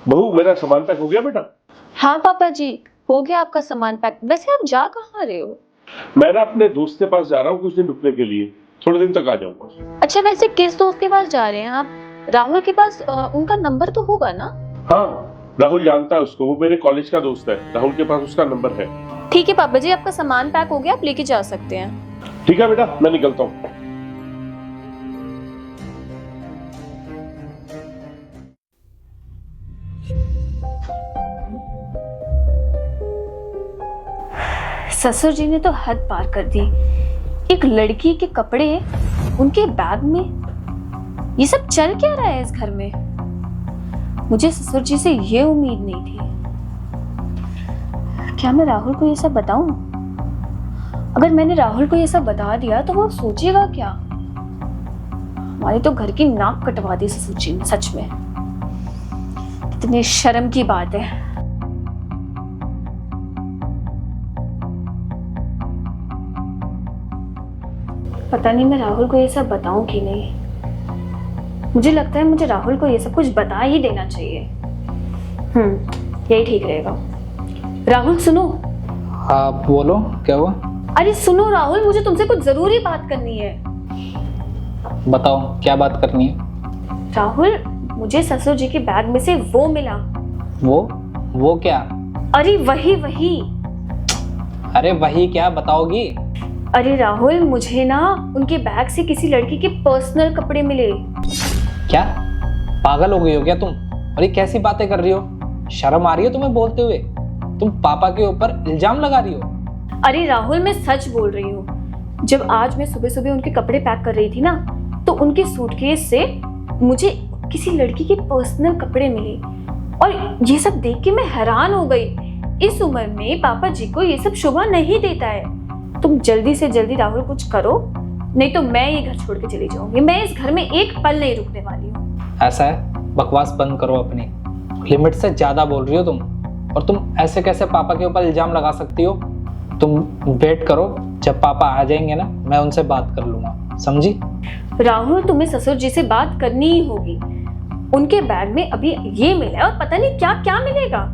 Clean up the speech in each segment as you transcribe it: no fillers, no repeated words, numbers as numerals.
बहू, मेरा सामान पैक हो गया बेटा? हाँ पापा जी, हो गया आपका सामान पैक। वैसे आप जा कहाँ रहे हो? मैं ना अपने दोस्त के पास जा रहा हूँ कुछ दिन रुकने के लिए, थोड़े दिन तक आ जाऊंगा। अच्छा, वैसे किस दोस्त के पास जा रहे हैं आप? राहुल के पास उनका नंबर तो होगा ना? हाँ, राहुल जानता है उसको, वो मेरे कॉलेज का दोस्त है। राहुल के पास उसका नंबर है। ठीक है पापा जी, आपका सामान पैक हो गया, आप लेके जा सकते हैं। ठीक है बेटा, मैं निकलता हूँ। ससुर जी ने तो हद पार कर दी। एक लड़की के कपड़े उनके बैग में, ये सब चल क्या रहा है इस घर में? मुझे ससुर जी से ये उम्मीद नहीं थी। क्या मैं राहुल को ये सब बताऊं? अगर मैंने राहुल को ये सब बता दिया तो वो सोचेगा क्या? हमारी तो घर की नाक कटवा दी ससुर जी ने, सच में कितनी शर्म की बात है। पता नहीं मैं राहुल को ये सब बताऊं कि नहीं। मुझे लगता है मुझे राहुल को ये सब कुछ बता ही देना चाहिए। यही ठीक रहेगा। राहुल सुनो। हाँ बोलो, क्या हुआ? अरे सुनो राहुल, मुझे तुमसे कुछ जरूरी बात करनी है। बताओ, क्या बात करनी है? राहुल, मुझे ससुर जी के बैग में से वो मिला। वो क्या? अरे वही। अरे वही क्या, बताओगी? अरे राहुल, मुझे ना उनके बैग से किसी लड़की के पर्सनल कपड़े मिले। क्या पागल हो गई हो क्या तुम? और ये कैसी बातें कर रही हो? शर्म आ रही है तुम्हें बोलते हुए? तुम पापा के ऊपर इल्जाम लगा रही हो। अरे राहुल, मैं सच बोल रही हूँ। जब आज मैं सुबह सुबह उनके कपड़े पैक कर रही थी ना, तो उनके सूटकेस से मुझे किसी लड़की के पर्सनल कपड़े मिले और ये सब देख के मैं हैरान हो गई। इस उम्र में पापा जी को ये सब शोभा नहीं देता है। तुम जल्दी से जल्दी राहुल कुछ करो, नहीं तो मैं ये घर छोड़ के चली जाऊंगी। मैं इस घर में एक पल नहीं रुकने वाली हूँ। ऐसा है? बकवास बंद करो अपनी। लिमिट से ज्यादा बोल रही हो तुम। और तुम ऐसे कैसे पापा के ऊपर इल्जाम लगा सकती हो? तुम वेट करो, जब पापा आ जाएंगे ना, मैं उनसे बात कर लूंगा, समझी? राहुल, तुम्हें ससुर जी से बात करनी ही होगी। उनके बैग में अभी ये मिला है और पता नहीं क्या क्या मिलेगा।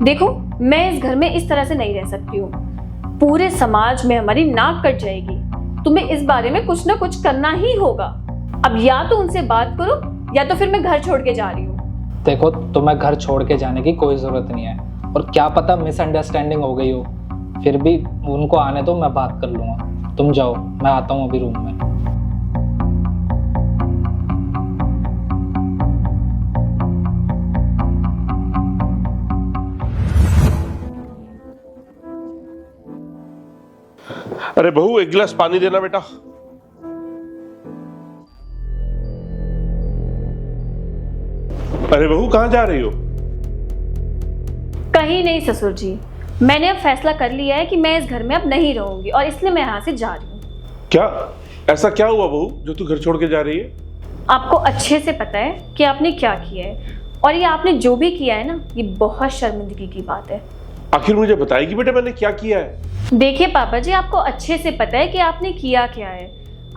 देखो, मैं इस घर में इस तरह से नहीं रह सकती हूँ। पूरे समाज में हमारी नाक कट जाएगी। तुम्हें इस बारे में कुछ ना कुछ करना ही होगा। अब या तो उनसे बात करो या तो फिर मैं घर छोड़ के जा रही हूँ। देखो, तुम्हें घर छोड़ के जाने की कोई जरूरत नहीं है। और क्या पता मिसअंडरस्टैंडिंग हो गई हो, फिर भी उनको आने दो, मैं बात कर लूंगा। तुम जाओ, मैं आता हूँ अभी रूम में। अरे बहू, एक गिलास पानी देना बेटा। अरे बहू, कहाँ जा रही हो? कहीं नहीं ससुर जी, मैंने अब फैसला कर लिया है कि मैं इस घर में अब नहीं रहूंगी और इसलिए मैं यहाँ से जा रही हूँ। क्या? ऐसा क्या हुआ बहू जो तू घर छोड़ के जा रही है? आपको अच्छे से पता है कि आपने क्या किया है, और ये आपने जो भी किया है ना, ये बहुत शर्मिंदगी की बात है। आखिर मुझे बताएगी बेटा, मैंने क्या किया है? देखिए पापा जी, आपको अच्छे से पता है कि आपने किया क्या है।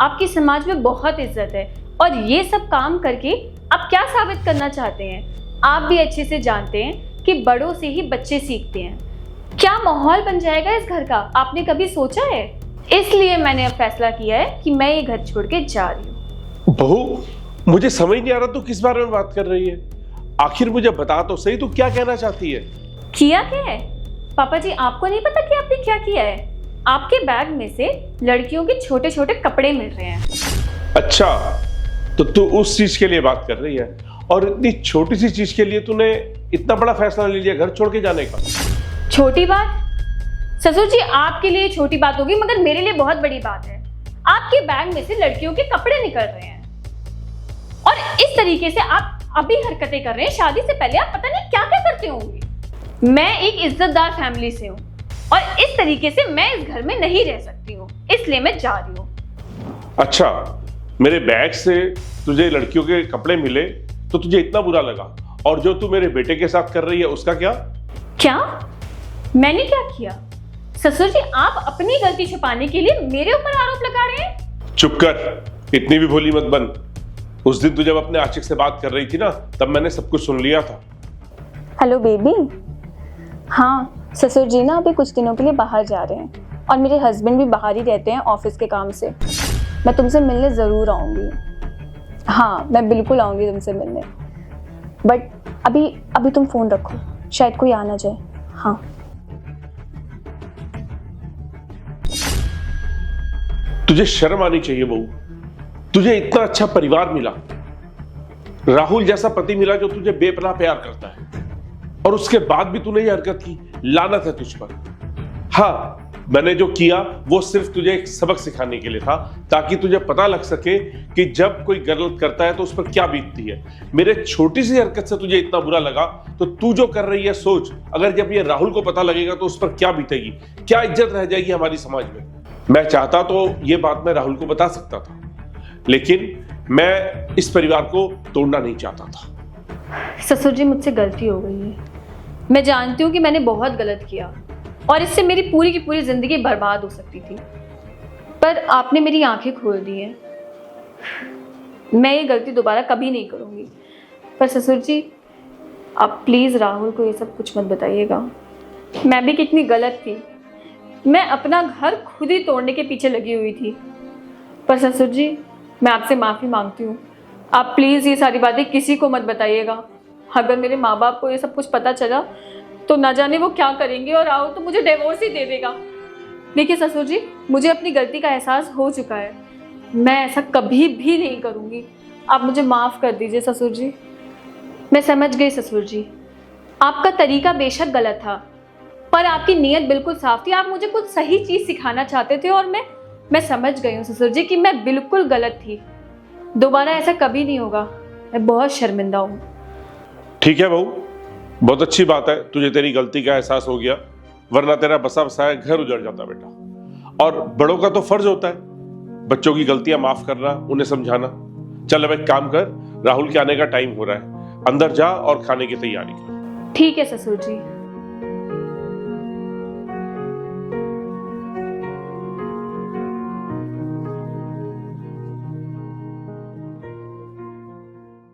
आपकी समाज में बहुत इज्जत है और ये सब काम करके आप क्या साबित करना चाहते हैं? आप भी अच्छे से जानते हैं कि बड़ों से ही बच्चे सीखते हैं। क्या माहौल बन जाएगा इस घर का, आपने कभी सोचा है? इसलिए मैंने अब फैसला किया है कि मैं ये घर छोड़ के जा रही हूँ। बहू, मुझे समझ नहीं आ रहा तू किस बारे में बात कर रही है। आखिर मुझे बता तो सही, तू क्या कहना चाहती है? किया क्या है? पापा जी, आपको नहीं पता कि आपने क्या किया है? आपके बैग में से लड़कियों के छोटे छोटे कपड़े मिल रहे हैं। अच्छा, तो तू उस चीज के लिए बात कर रही है, और इतनी छोटी सी चीज के लिए तूने इतना बड़ा फैसला ले लिया घर छोड़ के जाने का? छोटी बात? ससुर जी, आपके लिए छोटी बात होगी, मगर मेरे लिए बहुत बड़ी बात है। आपके बैग में से लड़कियों के कपड़े निकल रहे हैं और इस तरीके से आप अभी हरकतें कर रहे हैं। शादी से पहले आप पता नहीं क्या क्या करते होंगे। मैं एक इज्जतदार फैमिली से हूँ और इस तरीके से मैं इस घर में नहीं रह सकती हूँ, इसलिए मैं जा रही हूँ। अच्छा, मेरे बैग से तुझे लड़कियों के कपड़े मिले तो तुझे इतना बुरा लगा, और जो तू मेरे बेटे के साथ कर रही है उसका क्या? क्या? मैंने क्या किया? ससुर जी, आप अपनी गलती छुपाने के लिए मेरे ऊपर आरोप लगा रहे हैं। चुप कर, इतनी भी भोली मत बन। उस दिन तू जब अपने आशिक से बात कर रही थी ना, तब मैंने सब कुछ सुन लिया था। Hello baby. हाँ ससुर जी ना अभी कुछ दिनों के लिए बाहर जा रहे हैं और मेरे हस्बैंड भी बाहर ही रहते हैं ऑफिस के काम से। मैं तुमसे मिलने ज़रूर आऊँगी। हाँ मैं बिल्कुल आऊँगी तुमसे मिलने, बट अभी तुम फ़ोन रखो, शायद कोई आ ना जाए। हाँ तुझे शर्म आनी चाहिए बहू। तुझे इतना अच्छा परिवार मिला, राहुल जैसा पति मिला जो तुझे बेपनाह प्यार करता है, और उसके बाद भी तूने ये हरकत की। लानत है तुझ पर। हाँ मैंने जो किया वो सिर्फ तुझे एक सबक सिखाने के लिए था, ताकि तुझे पता लग सके कि जब कोई गलत करता है तो उस पर क्या बीतती है। मेरे छोटी सी हरकत से तुझे इतना बुरा लगा तो तू जो कर रही है सोच, अगर जब ये राहुल को पता लगेगा तो उस पर क्या बीतेगी, क्या इज्जत रह जाएगी हमारी समाज में। मैं चाहता तो ये बात मैं राहुल को बता सकता था, लेकिन मैं इस परिवार को तोड़ना नहीं चाहता था। ससुर जी मुझसे गलती हो गई है। मैं जानती हूँ कि मैंने बहुत गलत किया और इससे मेरी पूरी की पूरी जिंदगी बर्बाद हो सकती थी, पर आपने मेरी आंखें खोल दी हैं। मैं ये गलती दोबारा कभी नहीं करूँगी। पर ससुर जी आप प्लीज़ राहुल को ये सब कुछ मत बताइएगा। मैं भी कितनी गलत थी, मैं अपना घर खुद ही तोड़ने के पीछे लगी हुई थी। पर ससुर जी मैं आपसे माफ़ी मांगती हूँ, आप प्लीज़ ये सारी बातें किसी को मत बताइएगा। अगर मेरे माँ बाप को ये सब कुछ पता चला तो ना जाने वो क्या करेंगे, और राहुल तो मुझे डिवोर्स ही दे देगा। देखिए ससुर जी मुझे अपनी गलती का एहसास हो चुका है, मैं ऐसा कभी भी नहीं करूँगी। आप मुझे माफ़ कर दीजिए ससुर जी। मैं समझ गई ससुर जी, आपका तरीका बेशक गलत था, पर आपकी नीयत बिल्कुल साफ थी। आप मुझे कुछ सही चीज़ सिखाना चाहते थे और मैं समझ गई हूँ ससुर जी कि मैं बिल्कुल गलत थी। दोबारा ऐसा कभी नहीं होगा। मैं बहुत शर्मिंदा हूँ। ठीक है बहू, बहुत अच्छी बात है तुझे तेरी गलती का एहसास हो गया, वरना तेरा बसा बसाया घर उजड़ जाता बेटा। और बड़ों का तो फर्ज होता है बच्चों की गलतियां माफ करना, उन्हें समझाना। चल अब एक काम कर, राहुल के आने का टाइम हो रहा है, अंदर जा और खाने की तैयारी कर। ठीक है ससुर जी।